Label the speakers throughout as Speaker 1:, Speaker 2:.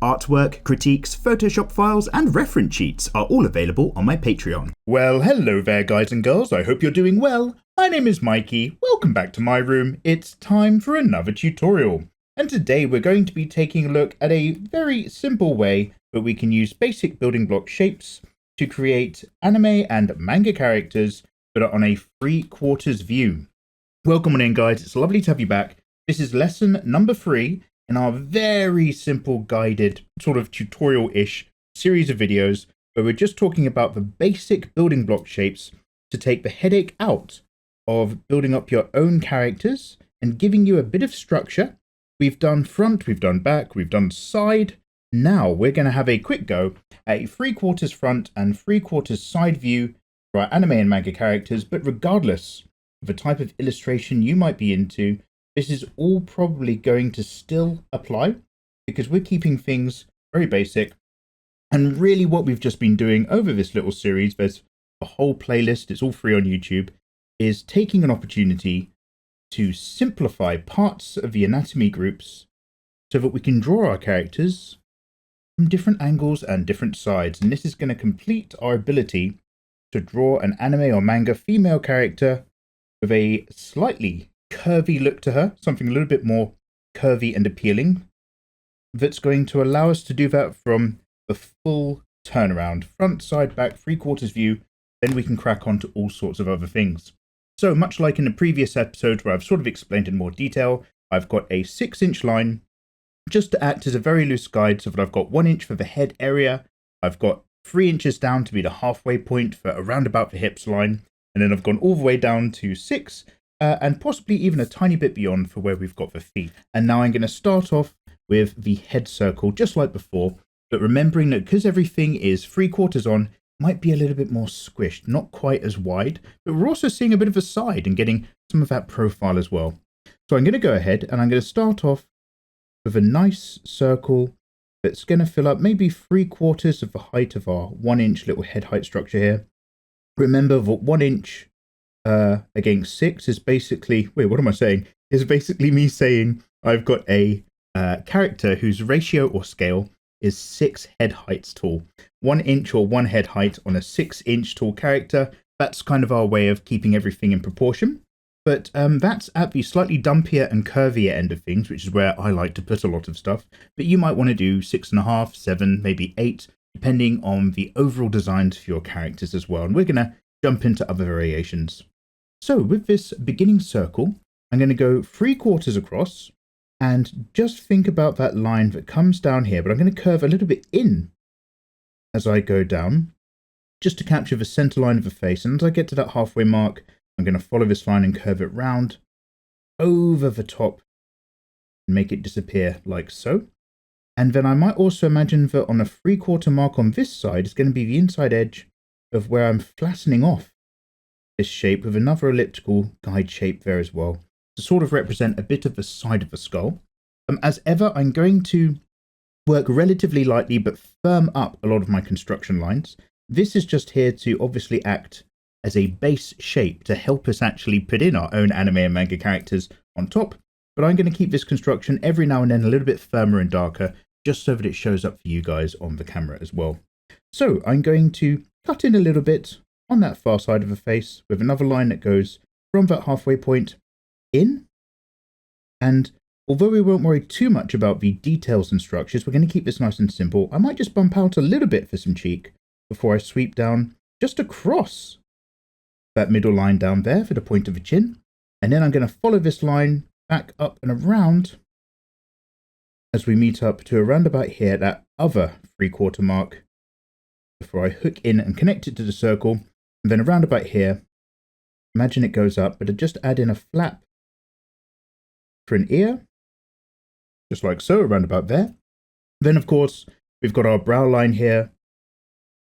Speaker 1: Artwork, critiques, Photoshop files, and reference sheets are all available on my Patreon.
Speaker 2: Well, hello there guys and girls, I hope you're doing well. My name is Mikey, welcome back to my room. It's time for another tutorial. And today we're going to be taking a look at a very simple way that we can use basic building block shapes to create anime and manga characters that are on a 3/4 view. Welcome on in guys, it's lovely to have you back. This is lesson number 3 in our very simple guided sort of tutorial-ish series of videos where we're just talking about the basic building block shapes to take the headache out of building up your own characters and giving you a bit of structure. We've done front, we've done back, we've done side. Now we're going to have a quick go at a 3/4 front and 3/4 side view for our anime and manga characters, but regardless of the type of illustration you might be into, this is all probably going to still apply because we're keeping things very basic. And really what we've just been doing over this little series, there's a whole playlist, it's all free on YouTube, is taking an opportunity to simplify parts of the anatomy groups so that we can draw our characters from different angles and different sides. And this is going to complete our ability to draw an anime or manga female character with a slightly curvy look to her, something a little bit more curvy and appealing, that's going to allow us to do that from the full turnaround, front, side, back, 3/4 view. Then we can crack on to all sorts of other things. So much like in the previous episode where I've sort of explained in more detail, I've got a 6-inch line just to act as a very loose guide, so that I've got 1 inch for the head area, I've got 3 inches down to be the halfway point for around about the hips line, and then I've gone all the way down to 6 and possibly even a tiny bit beyond for where we've got the feet. And now I'm going to start off with the head circle just like before, but remembering that because everything is 3/4 on, might be a little bit more squished, not quite as wide, but we're also seeing a bit of a side and getting some of that profile as well. So I'm going to go ahead and I'm going to start off with a nice circle that's going to fill up maybe 3/4 of the height of our 1 inch little head height structure here. Remember that 1 inch against 6 is basically, wait, what am I saying? Is basically me saying I've got a character whose ratio or scale is 6 head heights tall. 1 inch or 1 head height on a 6-inch tall character. That's kind of our way of keeping everything in proportion. But that's at the slightly dumpier and curvier end of things, which is where I like to put a lot of stuff. But you might want to do 6.5, 7, maybe 8, depending on the overall designs for your characters as well. And we're going to jump into other variations. So with this beginning circle, I'm going to go 3/4 across and just think about that line that comes down here, but I'm going to curve a little bit in as I go down, just to capture the center line of the face. And as I get to that halfway mark, I'm going to follow this line and curve it round over the top and make it disappear like so. And then I might also imagine that on a 3/4 mark on this side is going to be the inside edge of where I'm flattening off this shape with another elliptical guide shape there as well, to sort of represent a bit of the side of the skull. As ever, I'm going to work relatively lightly but firm up a lot of my construction lines. This is just here to obviously act as a base shape to help us actually put in our own anime and manga characters on top. But I'm going to keep this construction every now and then a little bit firmer and darker, just so that it shows up for you guys on the camera as well. So I'm going to cut in a little bit on that far side of the face with another line that goes from that halfway point in. And although we won't worry too much about the details and structures, we're going to keep this nice and simple. I might just bump out a little bit for some cheek before I sweep down just across that middle line down there for the point of the chin. And then I'm going to follow this line back up and around as we meet up to around about here, that other 3/4 mark, before I hook in and connect it to the circle. And then around about here, imagine it goes up, but I just add in a flap for an ear, just like so, around about there. Then, of course, we've got our brow line here,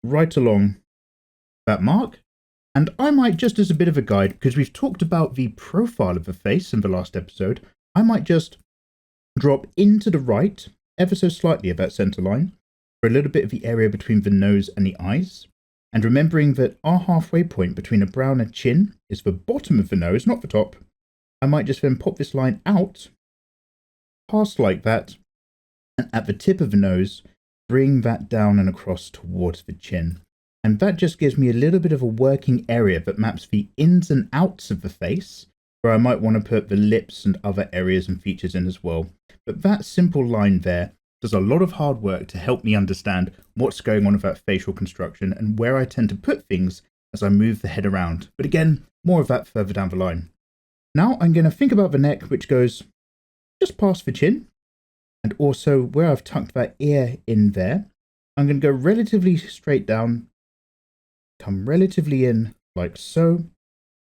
Speaker 2: right along that mark. And I might, just as a bit of a guide, because we've talked about the profile of the face in the last episode, I might just drop into the right, ever so slightly of that center line, for a little bit of the area between the nose and the eyes. And remembering that our halfway point between a brow and a chin is the bottom of the nose, not the top, I might just then pop this line out, past like that, And at the tip of the nose, bring that down and across towards the chin. And that just gives me a little bit of a working area that maps the ins and outs of the face, where I might want to put the lips and other areas and features in as well. But that simple line there does a lot of hard work to help me understand what's going on with that facial construction and where I tend to put things as I move the head around. But again, more of that further down the line. Now I'm going to think about the neck, which goes just past the chin, and also where I've tucked that ear in there. I'm going to go relatively straight down, come relatively in like so,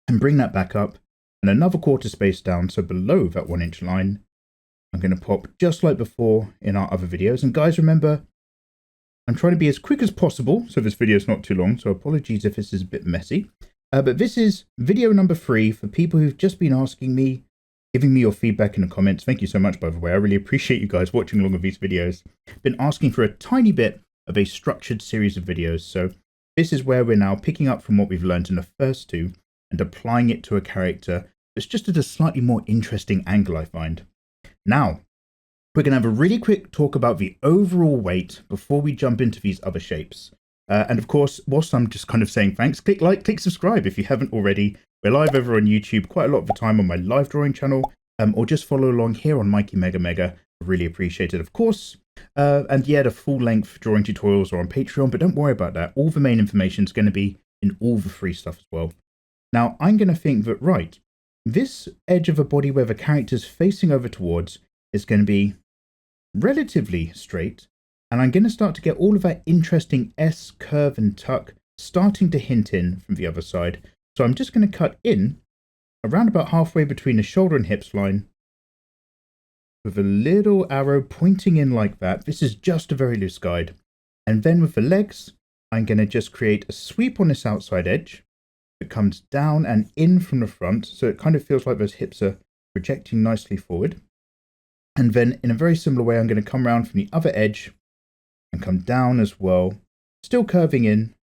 Speaker 2: and bring that back up, and another quarter space down, so below that 1 inch line. I'm going to pop just like before in our other videos. And guys, remember, I'm trying to be as quick as possible, so this video is not too long, so apologies if this is a bit messy. But this is video number 3 for people who've just been asking me, giving me your feedback in the comments. Thank you so much, by the way. I really appreciate you guys watching along with these videos. Been asking for a tiny bit of a structured series of videos. So this is where we're now picking up from what we've learned in the first 2 and applying it to a character that's just at a slightly more interesting angle, I find. Now, we're going to have a really quick talk about the overall weight before we jump into these other shapes. And of course, whilst I'm just kind of saying thanks, click like, click subscribe if you haven't already. We're live over on YouTube quite a lot of the time on my live drawing channel, or just follow along here on Mikey Mega Mega. I really appreciate it, of course. And yeah, the full-length drawing tutorials are on Patreon, but don't worry about that. All the main information is going to be in all the free stuff as well. Now, I'm going to think that, right, this edge of a body where the character's facing over towards is going to be relatively straight, and I'm going to start to get all of that interesting S curve and tuck starting to hint in from the other side. So I'm just going to cut in around about halfway between the shoulder and hips line with a little arrow pointing in like that. This is just a very loose guide. And then with the legs, I'm going to just create a sweep on this outside edge that comes down and in from the front. So it kind of feels like those hips are projecting nicely forward. And then in a very similar way, I'm going to come around from the other edge and come down as well, still curving in.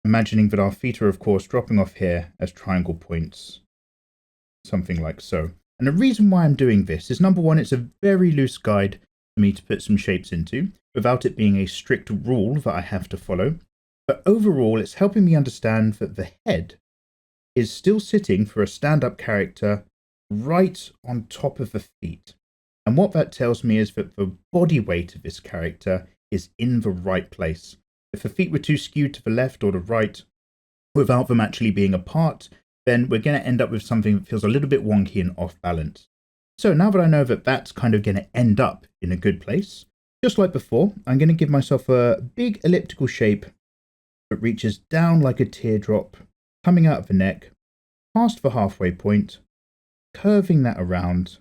Speaker 2: Imagining that our feet are, of course, dropping off here as triangle points, something like so. And the reason why I'm doing this is, number one, it's a very loose guide for me to put some shapes into, without it being a strict rule that I have to follow. But overall, it's helping me understand that the head is still sitting for a stand-up character right on top of the feet. And what that tells me is that the body weight of this character is in the right place. If the feet were too skewed to the left or the right, without them actually being apart, then we're going to end up with something that feels a little bit wonky and off balance. So now that I know that that's kind of going to end up in a good place, just like before, I'm going to give myself a big elliptical shape that reaches down like a teardrop, coming out of the neck, past the halfway point, curving that around,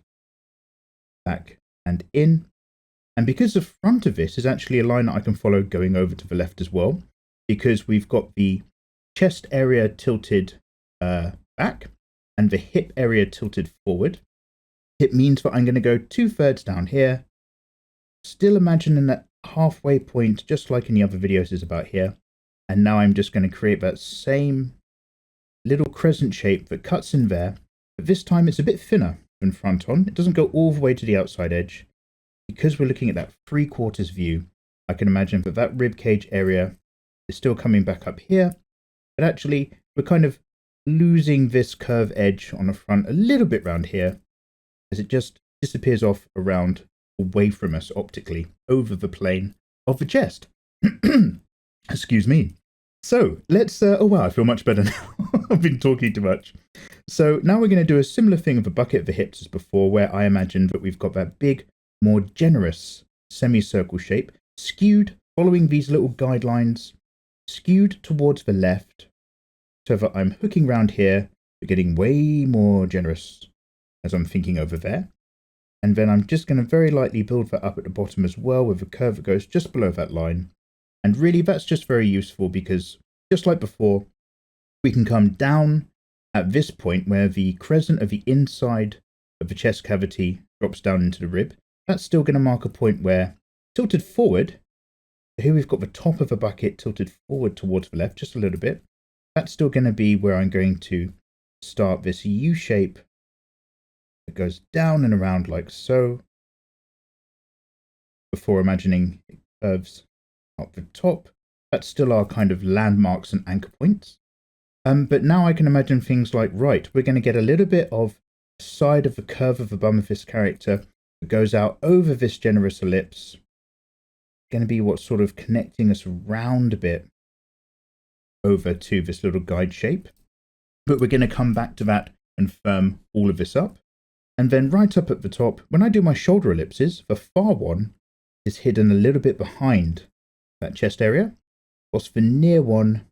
Speaker 2: back and in. And because the front of this is actually a line that I can follow going over to the left as well, because we've got the chest area tilted back and the hip area tilted forward, it means that I'm going to go 2/3 down here, still imagining that halfway point, just like in the other videos is about here. And now I'm just going to create that same little crescent shape that cuts in there, but this time it's a bit thinner than front on. It doesn't go all the way to the outside edge. Because we're looking at that 3/4 view, I can imagine that that rib cage area is still coming back up here, but actually we're kind of losing this curve edge on the front a little bit round here, as it just disappears off around away from us optically over the plane of the chest. Excuse me. So let's, oh wow, I feel much better now. I've been talking too much. So now we're going to do a similar thing with the bucket of the hips as before, where I imagined that we've got that big, more generous semicircle shape, skewed, following these little guidelines, skewed towards the left, so that I'm hooking round here, but getting way more generous as I'm thinking over there. And then I'm just going to very lightly build that up at the bottom as well with a curve that goes just below that line. And really that's just very useful because, just like before, we can come down at this point where the crescent of the inside of the chest cavity drops down into the rib. That's still going to mark a point where, tilted forward, here we've got the top of a bucket tilted forward towards the left just a little bit. That's still going to be where I'm going to start this U shape that goes down and around like so, before imagining it curves up the top. That's still our kind of landmarks and anchor points. But now I can imagine things like, right, we're going to get a little bit of the side of the curve of the bum of this character that goes out over this generous ellipse. Going to be what's sort of connecting us around a bit over to this little guide shape. But we're going to come back to that and firm all of this up. And then right up at the top, when I do my shoulder ellipses, the far one is hidden a little bit behind that chest area, whilst the near one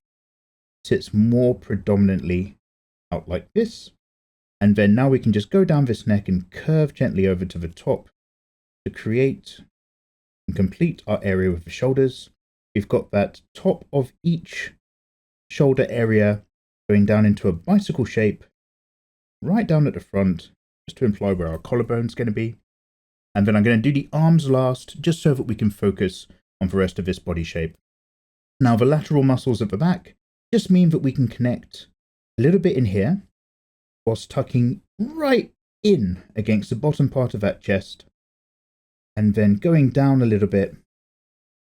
Speaker 2: sits more predominantly out like this. And then now we can just go down this neck and curve gently over to the top to create and complete our area with the shoulders. We've got that top of each shoulder area going down into a bicycle shape right down at the front, just to imply where our collarbone's going to be. And then I'm going to do the arms last, just so that we can focus on the rest of this body shape. Now the lateral muscles at the back just mean that we can connect a little bit in here, whilst tucking right in against the bottom part of that chest, and then going down a little bit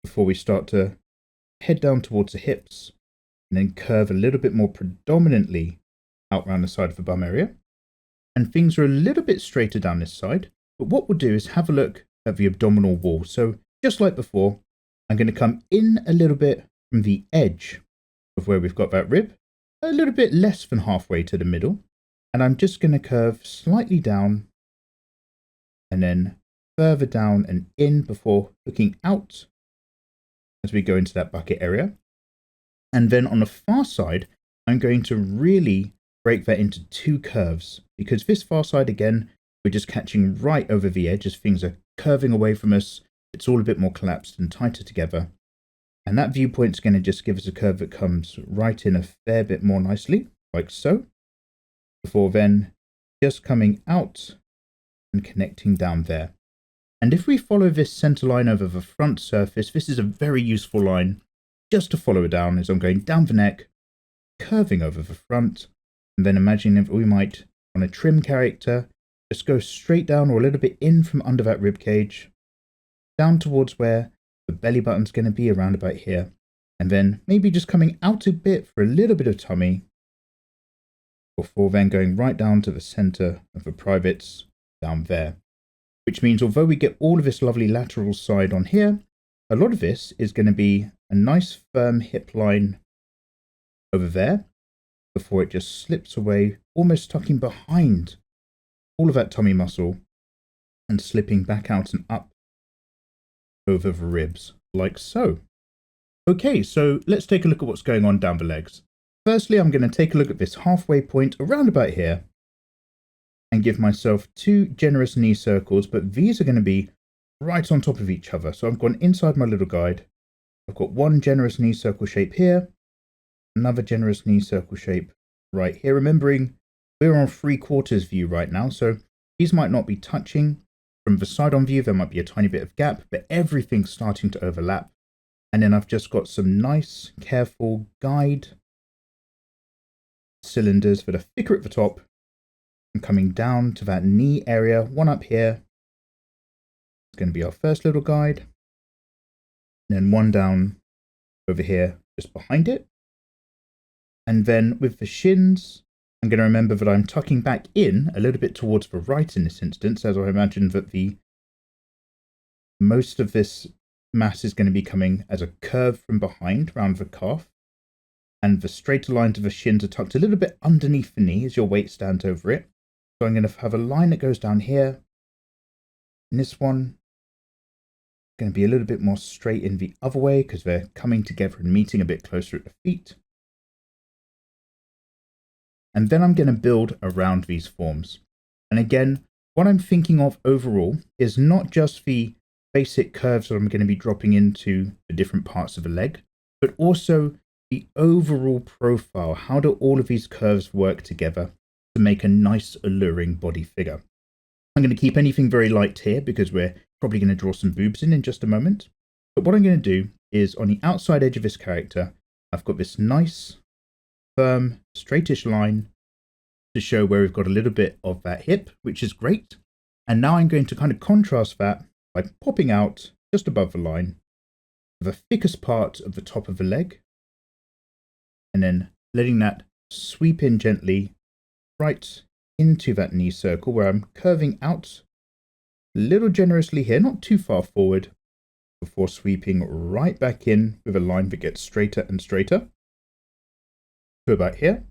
Speaker 2: before we start to head down towards the hips, and then curve a little bit more predominantly out around the side of the bum area. And things are a little bit straighter down this side, but what we'll do is have a look at the abdominal wall. So just like before, I'm going to come in a little bit from the edge of where we've got that rib, a little bit less than halfway to the middle, and I'm just going to curve slightly down and then further down and in before looking out as we go into that bucket area. And then on the far side, I'm going to really break that into two curves, because this far side, again, we're just catching right over the edge as things are curving away from us. It's all a bit more collapsed and tighter together. And that viewpoint's going to just give us a curve that comes right in a fair bit more nicely, like so, before then just coming out and connecting down there. And if we follow this center line over the front surface, this is a very useful line just to follow it down as I'm going down the neck, curving over the front, and then imagining if we might, on a trim character, just go straight down or a little bit in from under that rib cage, down towards where the belly button's going to be around about here, and then maybe just coming out a bit for a little bit of tummy, before then going right down to the center of the privates down there. Which means although we get all of this lovely lateral side on here, a lot of this is going to be a nice firm hip line over there before it just slips away, almost tucking behind all of that tummy muscle and slipping back out and up over the ribs, like so. Okay, so let's take a look at what's going on down the legs. Firstly, I'm going to take a look at this halfway point around about here and give myself two generous knee circles, but these are going to be right on top of each other. So I've gone inside my little guide. I've got one generous knee circle shape here, another generous knee circle shape right here. Remembering we're on 3/4 view right now, so these might not be touching. From the side on view, there might be a tiny bit of gap, but everything's starting to overlap. And then I've just got some nice, careful guide cylinders that are thicker at the top and coming down to that knee area, one up here. It's going to be our first little guide. And then one down over here, just behind it. And then with the shins, I'm going to remember that I'm tucking back in a little bit towards the right in this instance, as I imagine that the most of this mass is going to be coming as a curve from behind around the calf. And the straighter lines of the shins are tucked a little bit underneath the knee as your weight stands over it. So I'm going to have a line that goes down here. And this one is going to be a little bit more straight in the other way because they're coming together and meeting a bit closer at the feet. And then I'm going to build around these forms. And again, what I'm thinking of overall is not just the basic curves that I'm going to be dropping into the different parts of the leg, but also the overall profile. How do all of these curves work together to make a nice, alluring body figure? I'm going to keep anything very light here because we're probably going to draw some boobs in just a moment. But what I'm going to do is on the outside edge of this character, I've got this nice, firm, straightish line to show where we've got a little bit of that hip, which is great. And now I'm going to kind of contrast that by popping out just above the line, the thickest part of the top of the leg, and then letting that sweep in gently right into that knee circle where I'm curving out a little generously here, not too far forward, before sweeping right back in with a line that gets straighter and straighter to about here.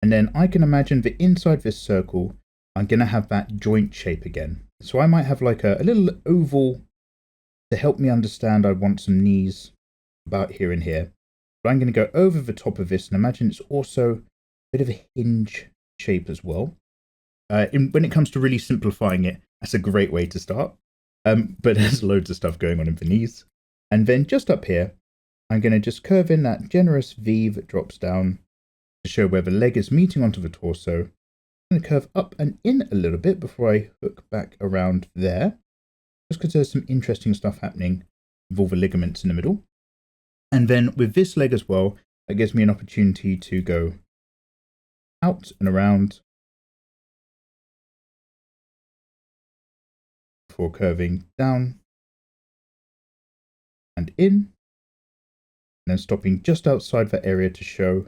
Speaker 2: And then I can imagine that inside this circle, I'm going to have that joint shape again. So I might have like a little oval to help me understand I want some knees about here and here. But I'm going to go over the top of this and imagine it's also a bit of a hinge shape as well. When it comes to really simplifying it, that's a great way to start. But there's loads of stuff going on in the knees. And then just up here, I'm going to just curve in that generous V that drops down to show where the leg is meeting onto the torso. I'm going to curve up and in a little bit before I hook back around there, just because there's some interesting stuff happening with all the ligaments in the middle. And then with this leg as well, that gives me an opportunity to go out and around before curving down and in, and then stopping just outside that area to show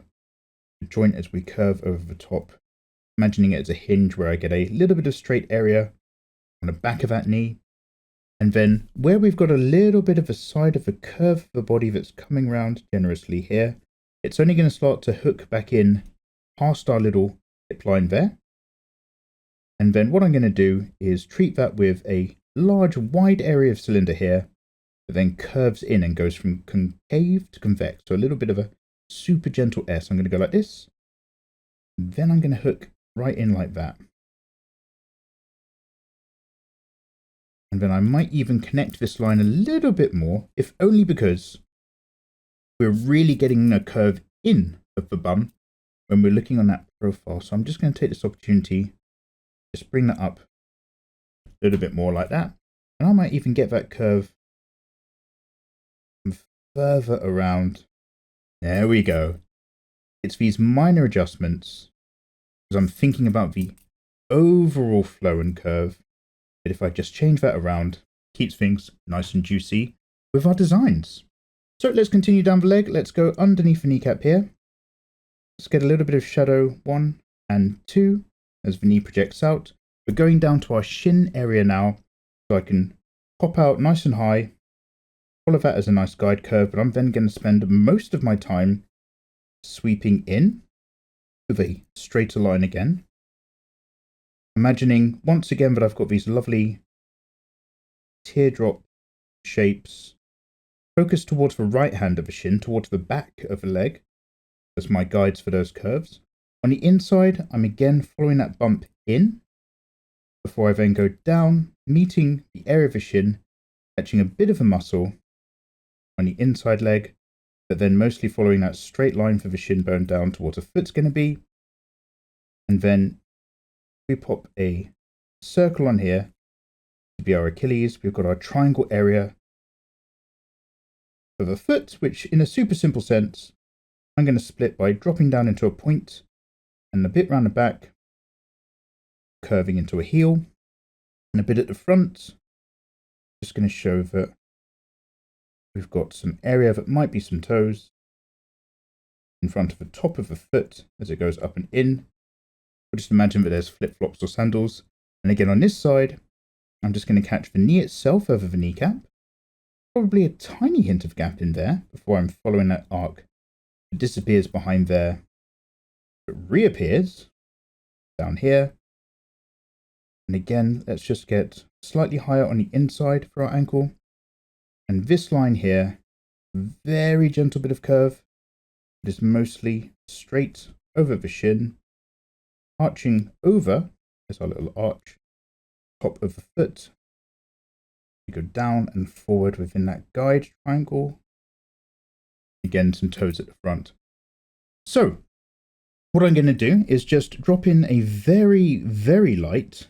Speaker 2: the joint as we curve over the top, imagining it as a hinge where I get a little bit of straight area on the back of that knee. And then where we've got a little bit of a side of the curve of the body that's coming round generously here, it's only going to start to hook back in past our little hip line there. And then what I'm going to do is treat that with a large wide area of cylinder here that then curves in and goes from concave to convex. So a little bit of a super gentle S. I'm going to go like this. Then I'm going to hook right in like that. And then I might even connect this line a little bit more, if only because we're really getting a curve in of the bum when we're looking on that profile. So I'm just going to take this opportunity, just bring that up a little bit more like that. And I might even get that curve further around. There we go. It's these minor adjustments because I'm thinking about the overall flow and curve. But if I just change that around, keeps things nice and juicy with our designs. So let's continue down the leg. Let's go underneath the kneecap here. Let's get a little bit of shadow 1 and 2 as the knee projects out. We're going down to our shin area now, so I can pop out nice and high. Follow that as a nice guide curve, but I'm then going to spend most of my time sweeping in with a straighter line again. Imagining once again that I've got these lovely teardrop shapes focused towards the right hand of the shin, towards the back of the leg, as my guides for those curves. On the inside, I'm again following that bump in before I then go down, meeting the area of the shin, catching a bit of a muscle on the inside leg, but then mostly following that straight line for the shin bone down towards the foot's going to be. And then we pop a circle on here to be our Achilles. We've got our triangle area for the foot, which in a super simple sense, I'm going to split by dropping down into a point and a bit round the back, curving into a heel, and a bit at the front. Just going to show that we've got some area that might be some toes in front of the top of the foot as it goes up and in. But just imagine that there's flip-flops or sandals. And again, on this side, I'm just going to catch the knee itself over the kneecap. Probably a tiny hint of gap in there before I'm following that arc. It disappears behind there. It reappears down here. And again, let's just get slightly higher on the inside for our ankle. And this line here, very gentle bit of curve. It is mostly straight over the shin, arching over, there's our little arch, top of the foot. We go down and forward within that guide triangle. Again, some toes at the front. So, what I'm going to do is just drop in a very, very light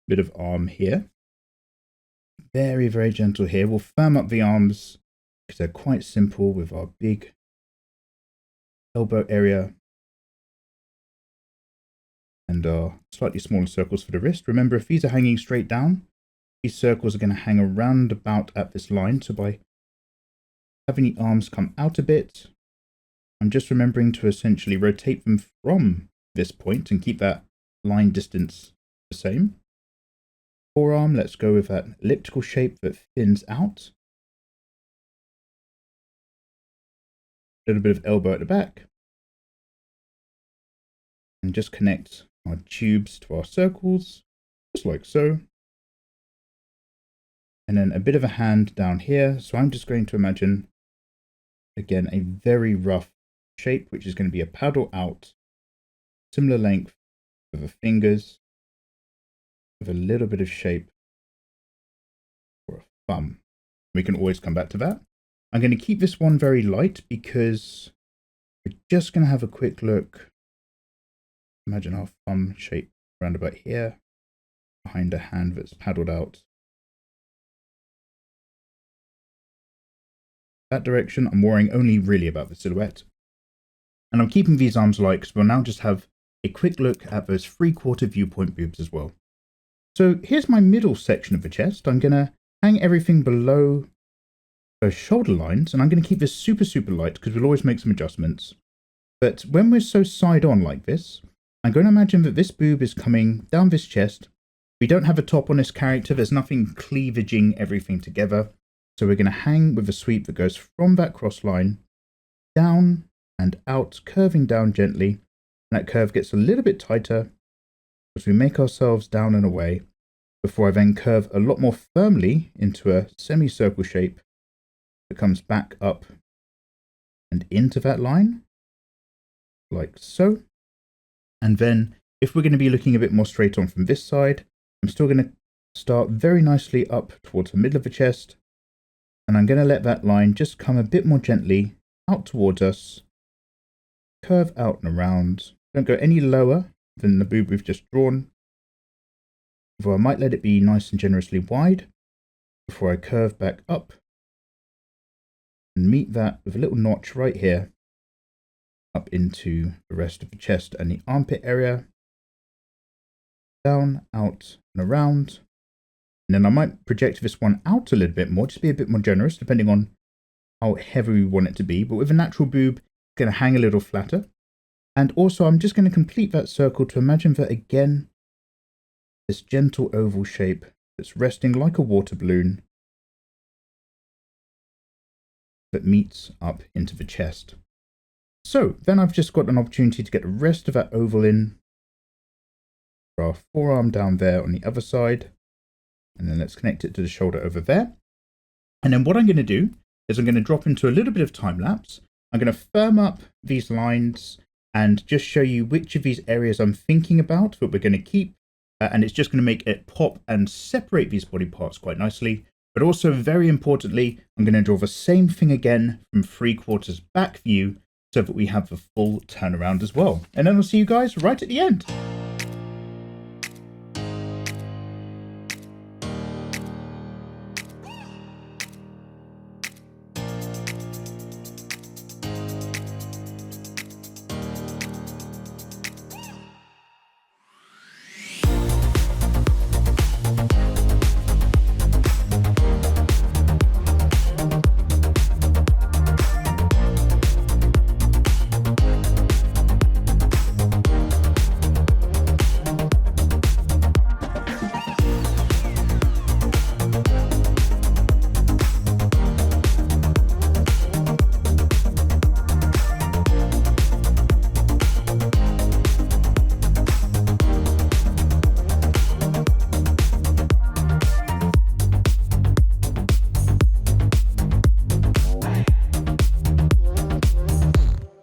Speaker 2: bit of arm here. Very, very gentle here. We'll firm up the arms because they're quite simple with our big elbow area and our slightly smaller circles for the wrist. Remember, if these are hanging straight down, these circles are going to hang around about at this line. So by having the arms come out a bit, I'm just remembering to essentially rotate them from this point and keep that line distance the same. Forearm, let's go with that elliptical shape that thins out. A little bit of elbow at the back. And just connect our tubes to our circles, just like so. And then a bit of a hand down here. So I'm just going to imagine, again, a very rough shape, which is going to be a paddle out, similar length of the fingers, with a little bit of shape for a thumb. We can always come back to that. I'm going to keep this one very light because we're just going to have a quick look. Imagine our thumb shape around about here, behind a hand that's paddled out. That direction, I'm worrying only really about the silhouette. And I'm keeping these arms light because we'll now just have a quick look at those 3/4 viewpoint boobs as well. So here's my middle section of the chest. I'm going to hang everything below those shoulder lines, and I'm going to keep this super light because we'll always make some adjustments. But when we're so side on like this, I'm going to imagine that this boob is coming down this chest. We don't have a top on this character. There's nothing cleavaging everything together. So we're going to hang with a sweep that goes from that cross line down and out, curving down gently. And that curve gets a little bit tighter as we make ourselves down and away before I then curve a lot more firmly into a semicircle shape that comes back up and into that line, like so. And then if we're going to be looking a bit more straight on from this side, I'm still going to start very nicely up towards the middle of the chest. And I'm going to let that line just come a bit more gently out towards us, curve out and around. Don't go any lower than the boob we've just drawn. Although I might let it be nice and generously wide before I curve back up and meet that with a little notch right here up into the rest of the chest and the armpit area. Down, out and around. And then I might project this one out a little bit more, just be a bit more generous depending on how heavy we want it to be. But with a natural boob, it's going to hang a little flatter. And also I'm just going to complete that circle to imagine that again, this gentle oval shape that's resting like a water balloon that meets up into the chest. So then I've just got an opportunity to get the rest of that oval in for our forearm down there on the other side. And then let's connect it to the shoulder over there. And then what I'm going to do is I'm going to drop into a little bit of time lapse. I'm going to firm up these lines and just show you which of these areas I'm thinking about that we're going to keep. And it's just going to make it pop and separate these body parts quite nicely. But also very importantly, I'm going to draw the same thing again from 3/4 back view so that we have the full turnaround as well. And then I'll see you guys right at the end.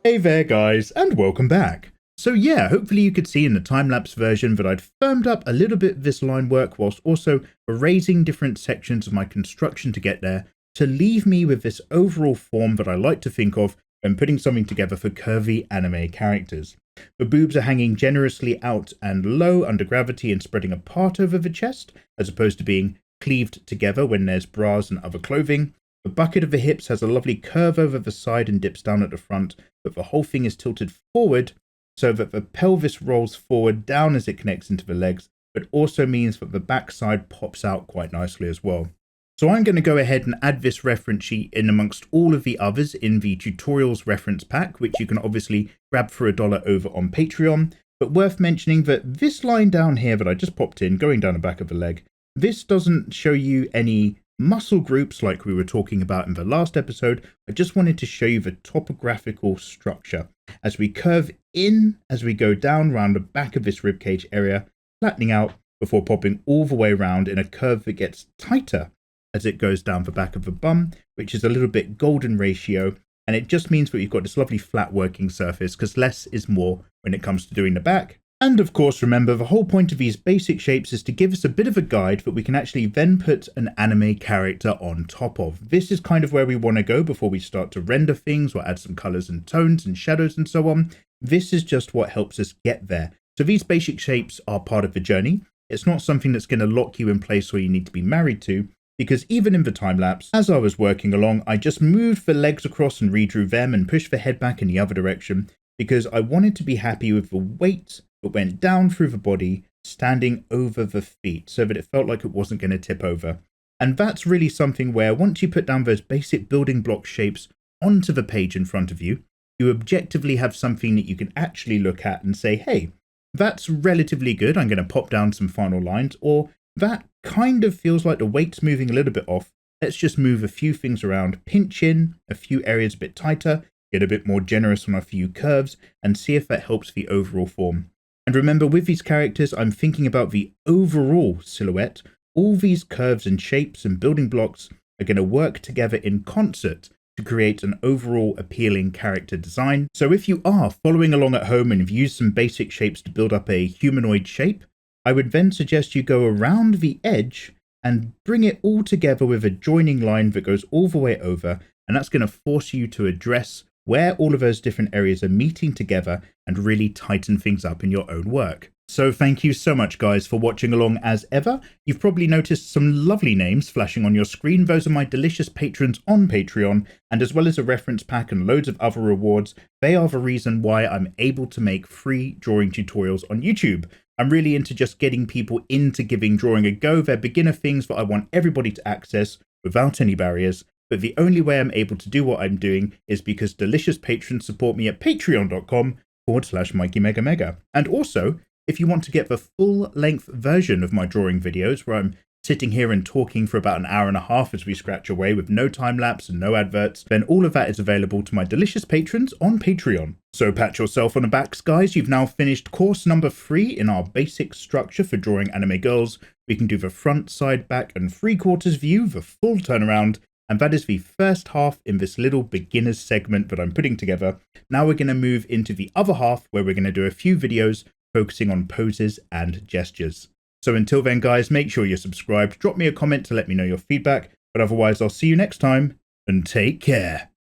Speaker 2: Hey there guys, and welcome back. So yeah, hopefully you could see in the time-lapse version that I'd firmed up a little bit of this line work whilst also erasing different sections of my construction to get there to leave me with this overall form that I like to think of when putting something together for curvy anime characters. The boobs are hanging generously out and low under gravity and spreading apart over the chest, as opposed to being cleaved together when there's bras and other clothing. The bucket of the hips has a lovely curve over the side and dips down at the front, but the whole thing is tilted forward so that the pelvis rolls forward down as it connects into the legs, but also means that the backside pops out quite nicely as well. So I'm going to go ahead and add this reference sheet in amongst all of the others in the tutorials reference pack, which you can obviously grab for $1 over on Patreon. But worth mentioning that this line down here that I just popped in, going down the back of the leg, this doesn't show you any muscle groups like we were talking about in the last episode. I just wanted to show you the topographical structure as we curve in, as we go down around the back of this ribcage area, flattening out before popping all the way around in a curve that gets tighter as it goes down the back of the bum, which is a little bit golden ratio. And it just means that you've got this lovely flat working surface, because less is more when it comes to doing the back. And of course, remember, the whole point of these basic shapes is to give us a bit of a guide that we can actually then put an anime character on top of. This is kind of where we want to go before we start to render things or add some colors and tones and shadows and so on. This is just what helps us get there. So these basic shapes are part of the journey. It's not something that's going to lock you in place or you need to be married to, because even in the time lapse, as I was working along, I just moved the legs across and redrew them and pushed the head back in the other direction, because I wanted to be happy with the weight that went down through the body, standing over the feet, so that it felt like it wasn't going to tip over. And that's really something where once you put down those basic building block shapes onto the page in front of you, you objectively have something that you can actually look at and say, hey, that's relatively good, I'm going to pop down some final lines, or that kind of feels like the weight's moving a little bit off. Let's just move a few things around, pinch in a few areas a bit tighter, get a bit more generous on a few curves, and see if that helps the overall form. And remember, with these characters, I'm thinking about the overall silhouette. All these curves and shapes and building blocks are going to work together in concert to create an overall appealing character design. So if you are following along at home and have used some basic shapes to build up a humanoid shape, I would then suggest you go around the edge and bring it all together with a joining line that goes all the way over, and that's going to force you to address where all of those different areas are meeting together and really tighten things up in your own work. So thank you so much, guys, for watching along as ever. You've probably noticed some lovely names flashing on your screen. Those are my delicious patrons on Patreon, and as well as a reference pack and loads of other rewards, they are the reason why I'm able to make free drawing tutorials on YouTube. I'm really into just getting people into giving drawing a go. They're beginner things that I want everybody to access without any barriers. But the only way I'm able to do what I'm doing is because delicious patrons support me at patreon.com/MikeyMegaMega. And also, if you want to get the full-length version of my drawing videos, where I'm sitting here and talking for about an hour and a half as we scratch away with no time-lapse and no adverts, then all of that is available to my delicious patrons on Patreon. So pat yourself on the backs, guys. You've now finished course number 3 in our basic structure for drawing anime girls. We can do the front, side, back, and 3/4 view, the full turnaround. And that is the first half in this little beginners segment that I'm putting together. Now we're going to move into the other half, where we're going to do a few videos focusing on poses and gestures. So until then, guys, make sure you're subscribed. Drop me a comment to let me know your feedback. But otherwise, I'll see you next time, and take care.